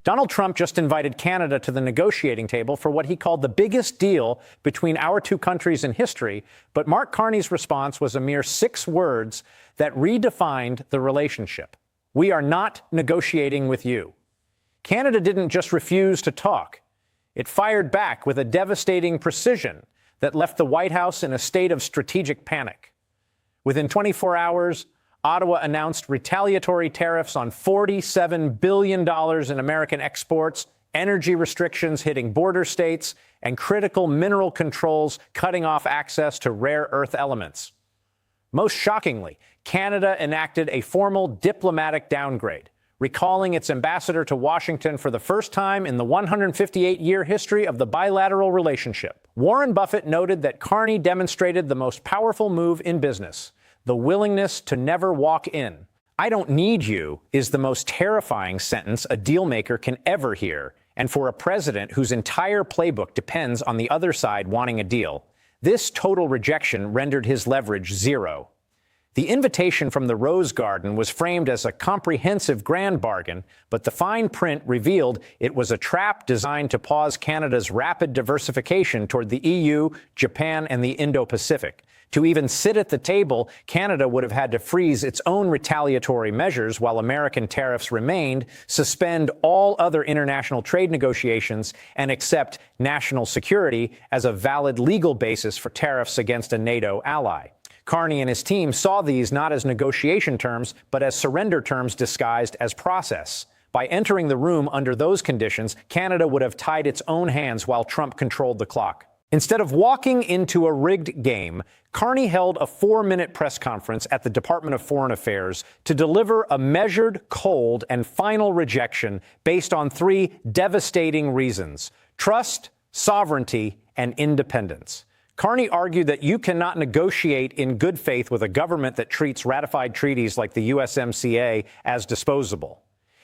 Donald Trump just invited Canada to the negotiating table for what he called the biggest deal between our two countries in history, but Mark Carney's response was a mere 6 words that redefined the relationship. We are not negotiating with you. Canada didn't just refuse to talk. It fired back with a devastating precision that left the White House in a state of strategic panic. Within 24 hours, Ottawa announced retaliatory tariffs on $47 billion in American exports, energy restrictions hitting border states, and critical mineral controls cutting off access to rare earth elements. Most shockingly, Canada enacted a formal diplomatic downgrade, recalling its ambassador to Washington for the first time in the 158-year history of the bilateral relationship. Warren Buffett noted that Carney demonstrated the most powerful move in business, the willingness to never walk in. "I don't need you" is the most terrifying sentence a dealmaker can ever hear. And for a president whose entire playbook depends on the other side wanting a deal, this total rejection rendered his leverage zero. The invitation from the Rose Garden was framed as a comprehensive grand bargain, but the fine print revealed it was a trap designed to pause Canada's rapid diversification toward the EU, Japan, and the Indo-Pacific. To even sit at the table, Canada would have had to freeze its own retaliatory measures while American tariffs remained, suspend all other international trade negotiations, and accept national security as a valid legal basis for tariffs against a NATO ally. Carney and his team saw these not as negotiation terms, but as surrender terms disguised as process. By entering the room under those conditions, Canada would have tied its own hands while Trump controlled the clock. Instead of walking into a rigged game, Carney held a 4-minute press conference at the Department of Foreign Affairs to deliver a measured, cold, and final rejection based on 3 devastating reasons: trust, sovereignty, and independence. Carney argued that you cannot negotiate in good faith with a government that treats ratified treaties like the USMCA as disposable.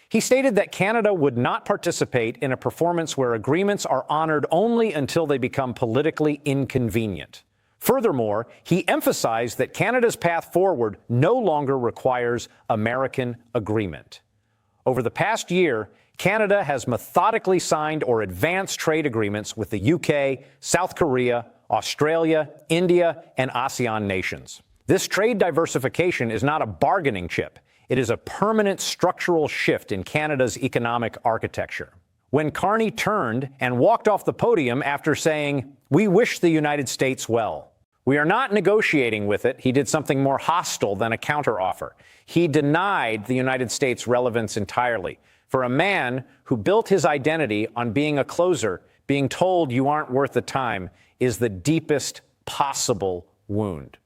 He stated that Canada would not participate in a performance where agreements are honored only until they become politically inconvenient. Furthermore, he emphasized that Canada's path forward no longer requires American agreement. Over the past year, Canada has methodically signed or advanced trade agreements with the UK, South Korea, Australia, India, and ASEAN nations. This trade diversification is not a bargaining chip. It is a permanent structural shift in Canada's economic architecture. When Carney turned and walked off the podium after saying, "We wish the United States well," we are not negotiating with it, he did something more hostile than a counteroffer. He denied the United States relevance entirely. For a man who built his identity on being a closer, being told you aren't worth the time is the deepest possible wound.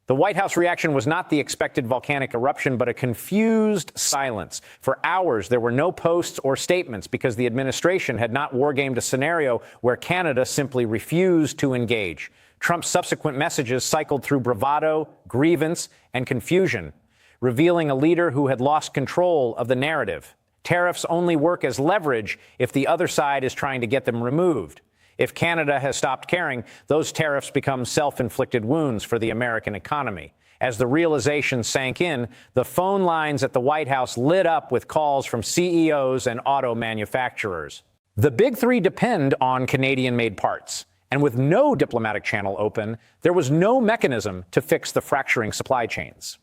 The White House reaction was not the expected volcanic eruption, but a confused silence. For hours, there were no posts or statements because the administration had not wargamed a scenario where Canada simply refused to engage. Trump's subsequent messages cycled through bravado, grievance, and confusion, revealing a leader who had lost control of the narrative. Tariffs only work as leverage if the other side is trying to get them removed. If Canada has stopped caring, those tariffs become self-inflicted wounds for the American economy. As the realization sank in, the phone lines at the White House lit up with calls from CEOs and auto manufacturers. The big 3 depend on Canadian-made parts. And with no diplomatic channel open, there was no mechanism to fix the fracturing supply chains.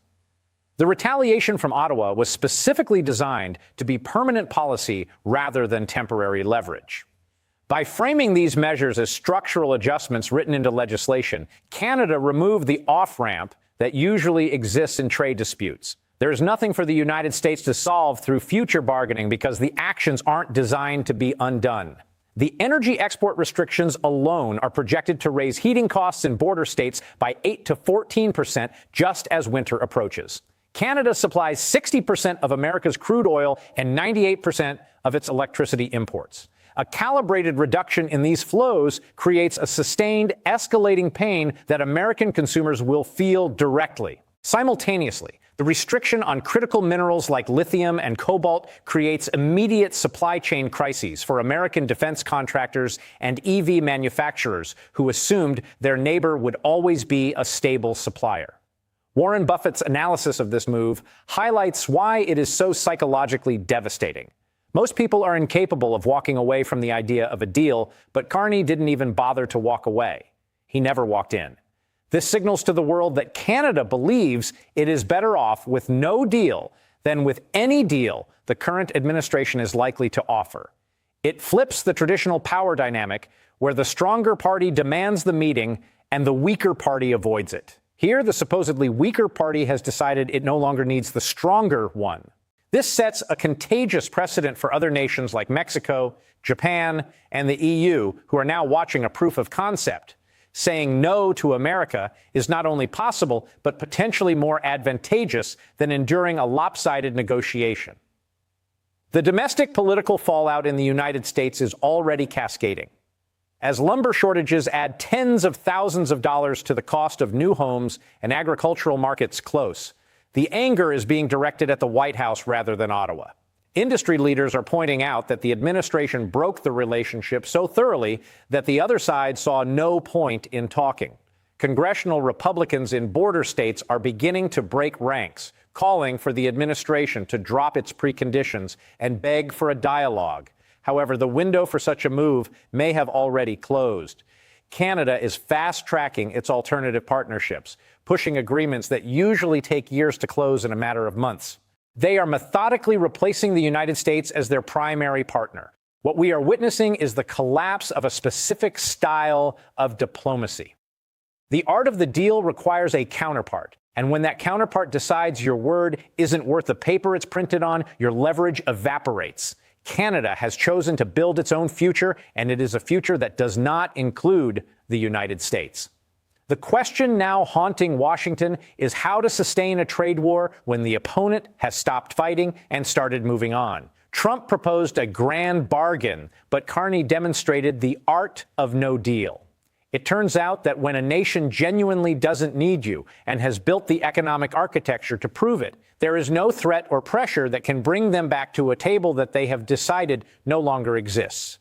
The retaliation from Ottawa was specifically designed to be permanent policy rather than temporary leverage. By framing these measures as structural adjustments written into legislation, Canada removed the off-ramp that usually exists in trade disputes. There is nothing for the United States to solve through future bargaining because the actions aren't designed to be undone. The energy export restrictions alone are projected to raise heating costs in border states by 8 to 14% just as winter approaches. Canada supplies 60% of America's crude oil and 98% of its electricity imports. A calibrated reduction in these flows creates a sustained, escalating pain that American consumers will feel directly. Simultaneously, the restriction on critical minerals like lithium and cobalt creates immediate supply chain crises for American defense contractors and EV manufacturers who assumed their neighbor would always be a stable supplier. Warren Buffett's analysis of this move highlights why it is so psychologically devastating. Most people are incapable of walking away from the idea of a deal, but Carney didn't even bother to walk away. He never walked in. This signals to the world that Canada believes it is better off with no deal than with any deal the current administration is likely to offer. It flips the traditional power dynamic where the stronger party demands the meeting and the weaker party avoids it. Here, the supposedly weaker party has decided it no longer needs the stronger one. This sets a contagious precedent for other nations like Mexico, Japan, and the EU, who are now watching a proof of concept. Saying no to America is not only possible, but potentially more advantageous than enduring a lopsided negotiation. The domestic political fallout in the United States is already cascading. As lumber shortages add tens of thousands of dollars to the cost of new homes and agricultural markets close, the anger is being directed at the White House rather than Ottawa. Industry leaders are pointing out that the administration broke the relationship so thoroughly that the other side saw no point in talking. Congressional Republicans in border states are beginning to break ranks, calling for the administration to drop its preconditions and beg for a dialogue. However, the window for such a move may have already closed. Canada is fast-tracking its alternative partnerships, pushing agreements that usually take years to close in a matter of months. They are methodically replacing the United States as their primary partner. What we are witnessing is the collapse of a specific style of diplomacy. The art of the deal requires a counterpart. And when that counterpart decides your word isn't worth the paper it's printed on, your leverage evaporates. Canada has chosen to build its own future, and it is a future that does not include the United States. The question now haunting Washington is how to sustain a trade war when the opponent has stopped fighting and started moving on. Trump proposed a grand bargain, but Carney demonstrated the art of no deal. It turns out that when a nation genuinely doesn't need you and has built the economic architecture to prove it, there is no threat or pressure that can bring them back to a table that they have decided no longer exists.